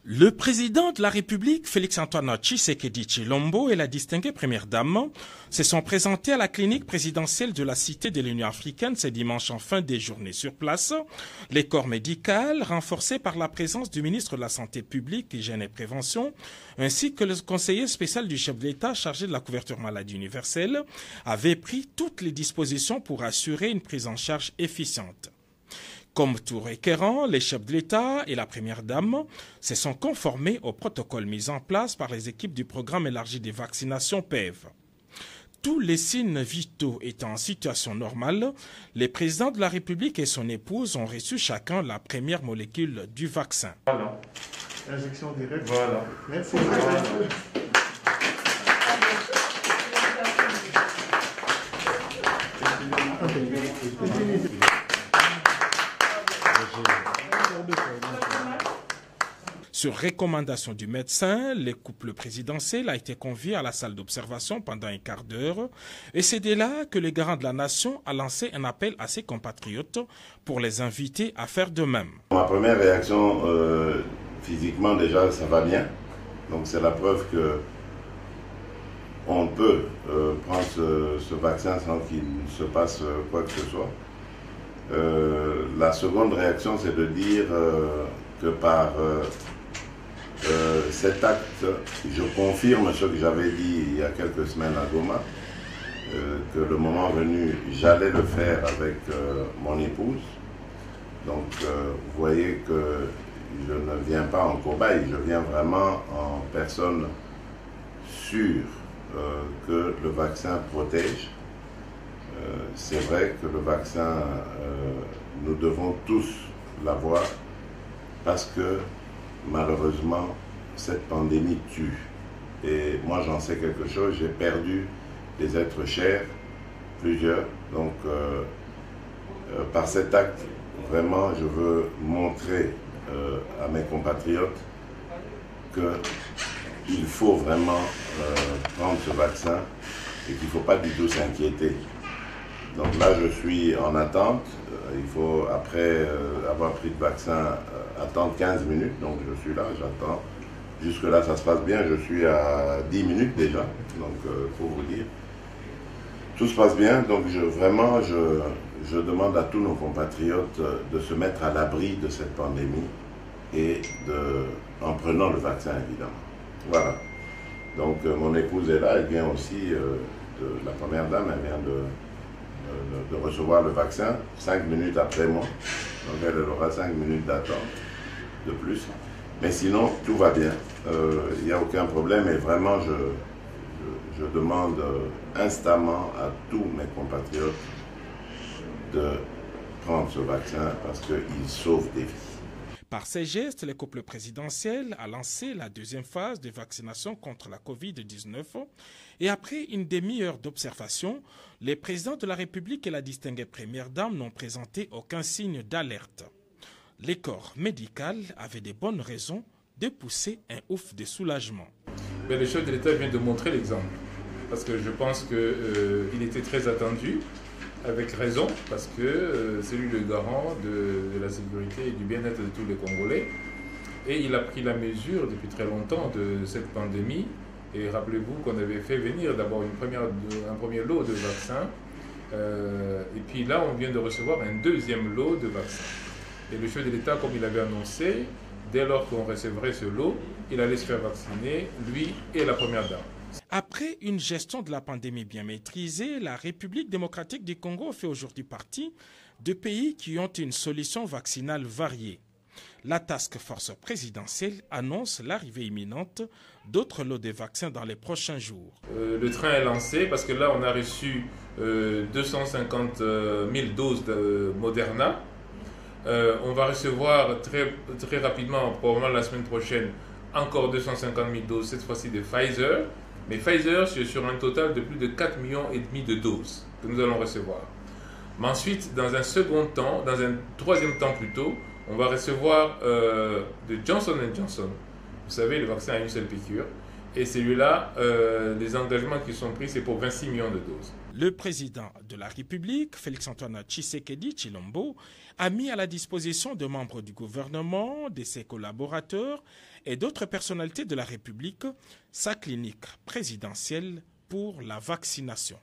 Le président de la République, Félix-Antoine Tshisekedi Tshilombo, et la distinguée première dame se sont présentés à la clinique présidentielle de la Cité de l'Union africaine ce dimanche en fin de journée sur place. Les corps médicaux, renforcés par la présence du ministre de la Santé publique, Hygiène et Prévention, ainsi que le conseiller spécial du chef de l'État chargé de la couverture maladie universelle, avaient pris toutes les dispositions pour assurer une prise en charge efficiente. Comme tout requérant, les chefs de l'État et la Première Dame se sont conformés au protocole mis en place par les équipes du programme élargi de vaccination PEV. Tous les signes vitaux étant en situation normale, le président de la République et son épouse ont reçu chacun la première molécule du vaccin. Voilà. Injection directe. Voilà. Merci. Voilà. Sur recommandation du médecin, le couple présidentiel a été convié à la salle d'observation pendant un quart d'heure et c'est de là que le garant de la nation a lancé un appel à ses compatriotes pour les inviter à faire de même. Ma première réaction, physiquement déjà, ça va bien. Donc c'est la preuve que on peut prendre ce vaccin sans qu'il se passe quoi que ce soit. La seconde réaction, c'est de dire que par cet acte, je confirme ce que j'avais dit il y a quelques semaines à Goma, que le moment venu, j'allais le faire avec mon épouse. Donc, vous voyez que je ne viens pas en cobaye, je viens vraiment en personne sûre que le vaccin protège. C'est vrai que le vaccin, nous devons tous l'avoir parce que malheureusement, cette pandémie tue. Et moi, j'en sais quelque chose. J'ai perdu des êtres chers, plusieurs. Donc, par cet acte, vraiment, je veux montrer à mes compatriotes qu'il faut vraiment prendre ce vaccin et qu'il ne faut pas du tout s'inquiéter. Donc là, je suis en attente. Il faut, après avoir pris le vaccin, attendre 15 minutes. Donc je suis là, j'attends. Jusque-là, ça se passe bien. Je suis à 10 minutes déjà. Donc, pour vous dire, tout se passe bien. Donc, vraiment, je demande à tous nos compatriotes de se mettre à l'abri de cette pandémie et en prenant le vaccin, évidemment. Voilà. Donc, mon épouse est là. Elle vient aussi de la Première Dame. Elle vient de recevoir le vaccin 5 minutes après moi. Donc elle aura 5 minutes d'attente de plus. Mais sinon, tout va bien. Il n'y a aucun problème et vraiment, je demande instamment à tous mes compatriotes de prendre ce vaccin parce qu'il sauve des vies. Par ces gestes, le couple présidentiel a lancé la deuxième phase de vaccination contre la Covid-19 et après une demi-heure d'observation, les présidents de la République et la distinguée première dame n'ont présenté aucun signe d'alerte. Les corps médicaux avaient de bonnes raisons de pousser un ouf de soulagement. Mais le chef de l'État vient de montrer l'exemple parce que je pense qu'il était très attendu. Avec raison, parce que c'est lui le garant de la sécurité et du bien-être de tous les Congolais. Et il a pris la mesure depuis très longtemps de cette pandémie. Et rappelez-vous qu'on avait fait venir d'abord un premier lot de vaccins. Et puis là, on vient de recevoir un deuxième lot de vaccins. Et le chef de l'État, comme il avait annoncé, dès lors qu'on recevrait ce lot, il allait se faire vacciner, lui et la Première Dame. Après une gestion de la pandémie bien maîtrisée, la République démocratique du Congo fait aujourd'hui partie de pays qui ont une solution vaccinale variée. La task force présidentielle annonce l'arrivée imminente d'autres lots de vaccins dans les prochains jours. Le train est lancé parce que là, on a reçu 250 000 doses de Moderna. On va recevoir très rapidement, probablement la semaine prochaine, encore 250 000 doses, cette fois-ci de Pfizer. Mais Pfizer, c'est sur un total de plus de 4,5 millions de doses que nous allons recevoir. Mais ensuite, dans un second temps, dans un troisième temps plutôt, on va recevoir de Johnson & Johnson. Vous savez, le vaccin a une seule piqûre. Et celui-là, les engagements qui sont pris, c'est pour 26 millions de doses. Le président de la République, Félix-Antoine Tshisekedi Tshilombo, a mis à la disposition de membres du gouvernement, de ses collaborateurs et d'autres personnalités de la République sa clinique présidentielle pour la vaccination.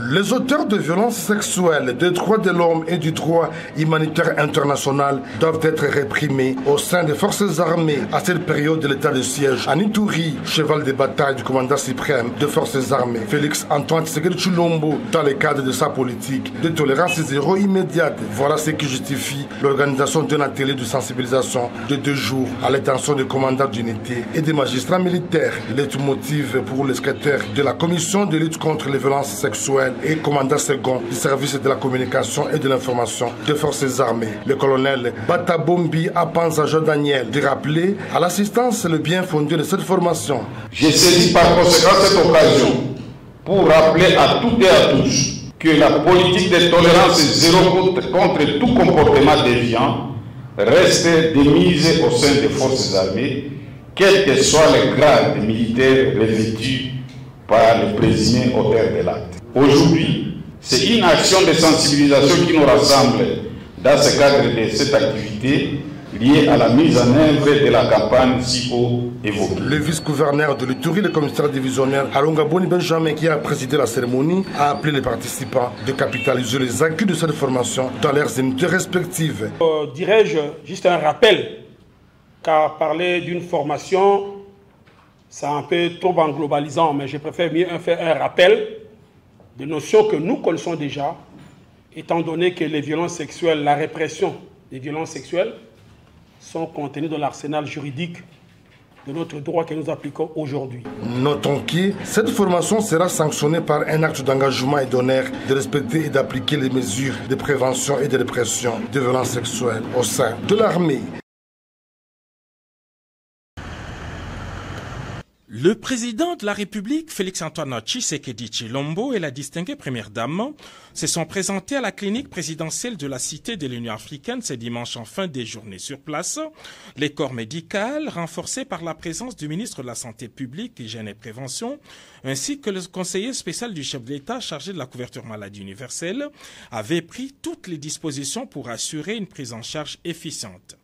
Les auteurs de violences sexuelles, des droits de l'homme et du droit humanitaire international doivent être réprimés au sein des forces armées à cette période de l'état de siège. À Ituri, cheval de bataille du commandant suprême des forces armées, Félix-Antoine Tshisekedi Tshilombo, dans le cadre de sa politique de tolérance zéro immédiate. Voilà ce qui justifie l'organisation d'un atelier de sensibilisation de 2 jours à l'intention des commandants d'unité et des magistrats militaires. Leitmotiv pour le secrétaire de la commission de lutte contre les violences sexuelles et commandant second du service de la communication et de l'information des forces armées, le colonel Batabombi Apanza Daniel, de rappeler à l'assistance le bien fondé de cette formation. J'ai saisi par conséquent cette occasion pour rappeler à toutes et à tous que la politique de tolérance zéro contre tout comportement déviant reste démise au sein des forces armées, quel que soit le grade militaire revêtu par le présumé auteur de l'acte. Aujourd'hui, c'est une action de sensibilisation qui nous rassemble dans ce cadre de cette activité liée à la mise en œuvre de la campagne si haut évoquée. Le vice-gouverneur de l'Ituri, le commissaire divisionnaire Alonga Boni Benjamin, qui a présidé la cérémonie, a appelé les participants de capitaliser les acquis de cette formation dans leurs unités respectives. Dirais-je juste un rappel, car parler d'une formation, c'est un peu trop en globalisant, mais je préfère mieux faire un rappel de notions que nous connaissons déjà, étant donné que les violences sexuelles, la répression des violences sexuelles sont contenues dans l'arsenal juridique de notre droit que nous appliquons aujourd'hui. Notons que cette formation sera sanctionnée par un acte d'engagement et d'honneur de respecter et d'appliquer les mesures de prévention et de répression des violences sexuelles au sein de l'armée. Le président de la République, Félix-Antoine Tshisekedi Tshilombo, et la distinguée première dame se sont présentés à la clinique présidentielle de la Cité de l'Union africaine ce dimanche en fin de journée sur place. Les corps médicaux, renforcés par la présence du ministre de la Santé publique, Hygiène et Prévention, ainsi que le conseiller spécial du chef de l'État chargé de la couverture maladie universelle, avaient pris toutes les dispositions pour assurer une prise en charge efficiente.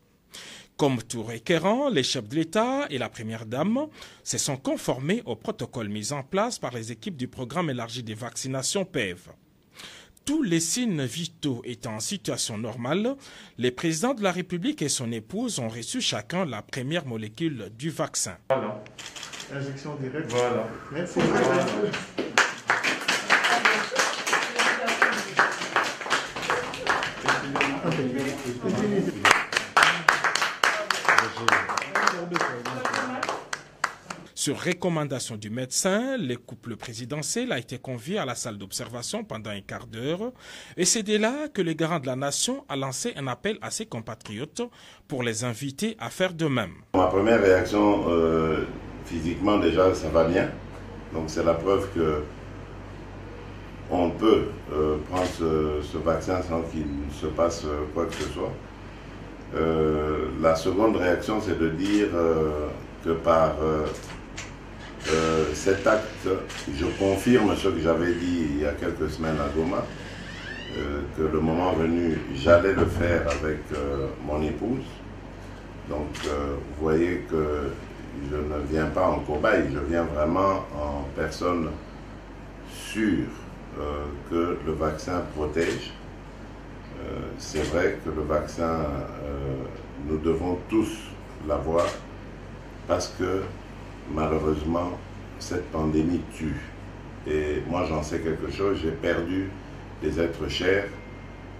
Comme tout requérant, les chefs de l'État et la première dame se sont conformés au protocole mis en place par les équipes du programme élargi des vaccinations PEV. Tous les signes vitaux étant en situation normale, les présidents de la République et son épouse ont reçu chacun la première molécule du vaccin. Voilà. Injection directe. Voilà. Merci. Sur recommandation du médecin, le couple présidentiel a été convié à la salle d'observation pendant un quart d'heure et c'est de là que le garant de la nation a lancé un appel à ses compatriotes pour les inviter à faire de même. Ma première réaction, physiquement déjà, ça va bien. Donc c'est la preuve que on peut prendre ce vaccin sans qu'il se passe quoi que ce soit. La seconde réaction, c'est de dire que par cet acte, je confirme ce que j'avais dit il y a quelques semaines à Goma, que le moment venu, j'allais le faire avec mon épouse. Donc, vous voyez que je ne viens pas en cobaye, je viens vraiment en personne sûre que le vaccin protège. C'est vrai que le vaccin, nous devons tous l'avoir parce que malheureusement, cette pandémie tue. Et moi, j'en sais quelque chose. J'ai perdu des êtres chers,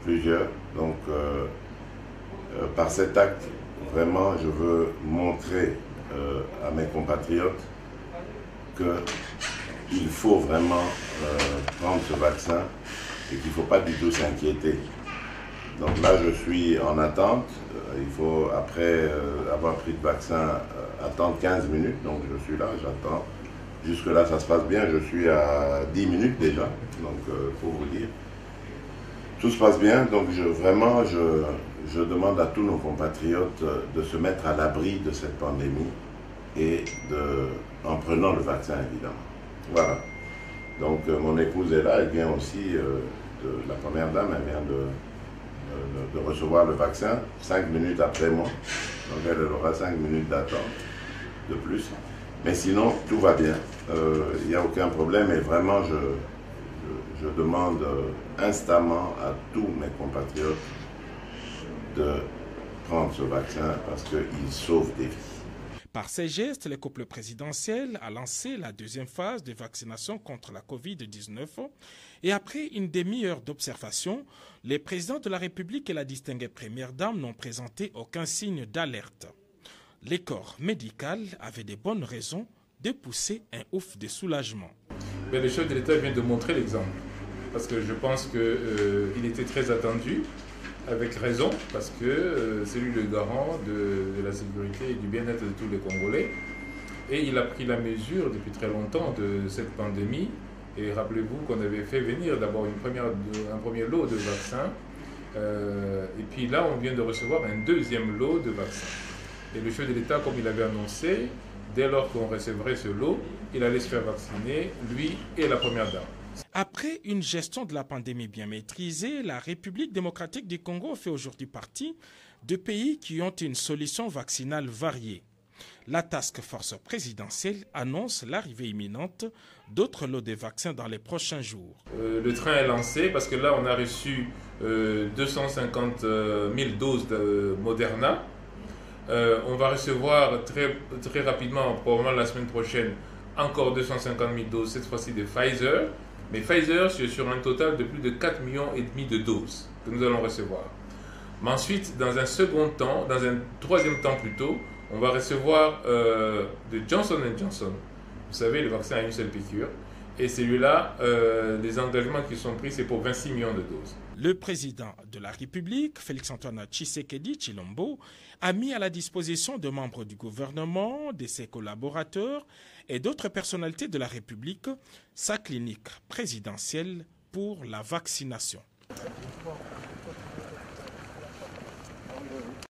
plusieurs. Donc, par cet acte, vraiment, je veux montrer à mes compatriotes qu'il faut vraiment prendre ce vaccin et qu'il ne faut pas du tout s'inquiéter. Donc là, je suis en attente. Il faut, après avoir pris le vaccin, attendre 15 minutes. Donc je suis là, j'attends. Jusque-là, ça se passe bien. Je suis à 10 minutes déjà. Donc, pour vous dire, tout se passe bien. Donc, vraiment, je demande à tous nos compatriotes de se mettre à l'abri de cette pandémie et de en prenant le vaccin, évidemment. Voilà. Donc mon épouse est là, elle vient aussi, la première dame, elle vient de recevoir le vaccin 5 minutes après moi. Donc elle aura 5 minutes d'attente de plus. Mais sinon, tout va bien. Il n'y a aucun problème et vraiment, je demande instamment à tous mes compatriotes de prendre ce vaccin parce qu'il sauve des vies. Par ces gestes, le couple présidentiel a lancé la deuxième phase de vaccination contre la Covid-19 et après une demi-heure d'observation, les présidents de la République et la distinguée première dame n'ont présenté aucun signe d'alerte. Les corps médicaux avaient de bonnes raisons de pousser un ouf de soulagement. Mais le chef de l'État vient de montrer l'exemple parce que je pense qu'il était très attendu. Avec raison, parce que c'est lui le garant de la sécurité et du bien-être de tous les Congolais. Et il a pris la mesure depuis très longtemps de cette pandémie. Et rappelez-vous qu'on avait fait venir d'abord un premier lot de vaccins. Et puis là, on vient de recevoir un deuxième lot de vaccins. Et le chef de l'État, comme il avait annoncé, dès lors qu'on recevrait ce lot, il allait se faire vacciner, lui et la première dame. Après une gestion de la pandémie bien maîtrisée, la République démocratique du Congo fait aujourd'hui partie de pays qui ont une solution vaccinale variée. La task force présidentielle annonce l'arrivée imminente d'autres lots de vaccins dans les prochains jours. Le train est lancé parce que là, on a reçu 250 000 doses de Moderna. On va recevoir très rapidement, probablement la semaine prochaine, encore 250 000 doses, cette fois-ci de Pfizer. Mais Pfizer, c'est sur un total de plus de 4,5 millions de doses que nous allons recevoir. Mais ensuite, dans un second temps, dans un troisième temps plutôt, on va recevoir de Johnson & Johnson. Vous savez, le vaccin a une seule piqûre. Et celui-là, les engagements qui sont pris, c'est pour 26 millions de doses. Le président de la République, Félix-Antoine Tshisekedi Tshilombo, a mis à la disposition de membres du gouvernement, de ses collaborateurs et d'autres personnalités de la République sa clinique présidentielle pour la vaccination.